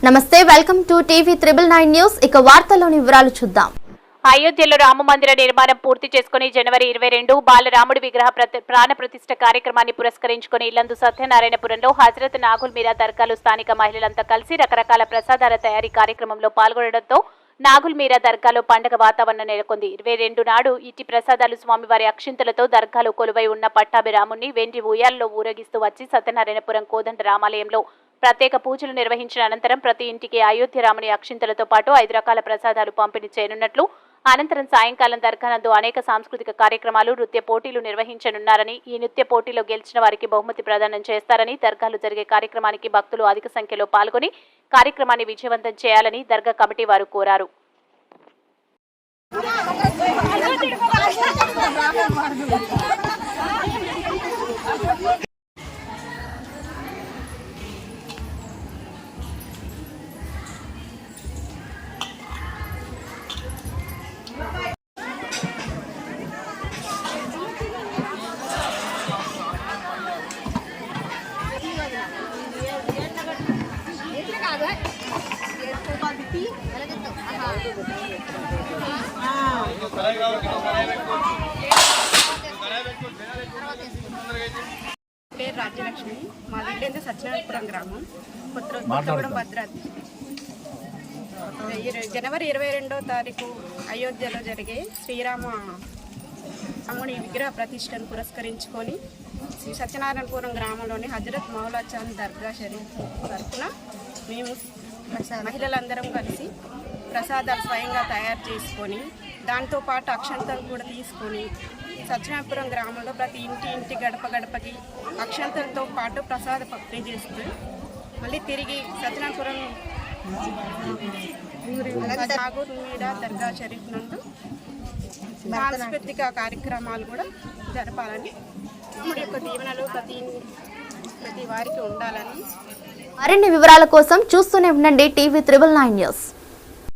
నమస్తే, welcome to TV 999 news. ఇక వార్తల్లోని వివరాలు చూద్దాం. అయోధ్యలో రామ మందిర నిర్మాణం పూర్తి చేసుకుని జనవరి 22 బాలరాముడి విగ్రహ ప్రాణ ప్రతిష్ఠ కార్యక్రమాన్ని పురస్కరించుకుని ఇల్లందు సత్యనారాయణపురంలో హజరత్ నాగుల్ మీరా దర్గాలో స్థానిక మహిళలంతా కలిసి రకరకాల ప్రసాదాల తయారీ కార్యక్రమంలో పాల్గొనడంతో నాగుల్ మీరా దర్గాలో పండగ వాతావరణం నెలకొంది. 22 నాడు ఇట్టి ప్రసాదాలు స్వామివారి అక్షింతలతో దర్గాలో కొలువై ఉన్న పట్టాభిరాముణ్ణి వెండి ఉయ్యాలలో ఊరేగిస్తూ వచ్చి సత్యనారాయణపురం కోదండ రామాలయంలో ప్రత్యేక పూజలు నిర్వహించిన అనంతరం ప్రతి ఇంటికి అయోధ్య రాముని అక్షింతలతో పాటు 5 రకాల ప్రసాదాలు పంపిణీ చేయనున్నట్లు, అనంతరం సాయంకాలం దర్గానందు అనేక సాంస్కృతిక కార్యక్రమాలు, నృత్య పోటీలు నిర్వహించనున్నారని, ఈ నృత్య పోటీలో గెలిచిన వారికి బహుమతి ప్రదానం చేస్తారని, దర్గాలో జరిగే కార్యక్రమానికి భక్తులు అధిక సంఖ్యలో పాల్గొని కార్యక్రమాన్ని విజయవంతం చేయాలని దర్గా కమిటీ వారు కోరారు. పేరు రాజ్యలక్ష్మి, మా ఇల్లు సత్యనారాయణపురం గ్రామం, కొత్తగూడెం భద్రాద్రి. జనవరి 22వ తారీఖు అయోధ్యలో జరిగే శ్రీరాముని విగ్రహ ప్రతిష్టను పురస్కరించుకొని శ్రీ సత్యనారాయణపురం గ్రామంలోని హజరత్ మౌలా చాంద్ దర్గా షరీఫ్ తరఫున మేము మహిళలందరం కలిసి ప్రసాదాలు స్వయంగా తయారు చేసుకొని, దాంతోపాటు అక్షంతలు కూడా తీసుకొని సత్యనారాయణపురం గ్రామంలో ప్రతి ఇంటి గడప గడపకి అక్షంతలతో పాటు ప్రసాద పంపిణీ చేస్తూ మళ్ళీ తిరిగి సత్యనారాయణపురం నాగూర్ మీరా దర్గా షరీఫ్ నందు సాంస్కృతిక కార్యక్రమాలు కూడా జరపాలని, మన యొక్క దీవెనలు ప్రతి వారికి ఉండాలని. మరిన్ని వివరాల కోసం చూస్తూనే ఉండండి టీవీ 999 న్యూస్.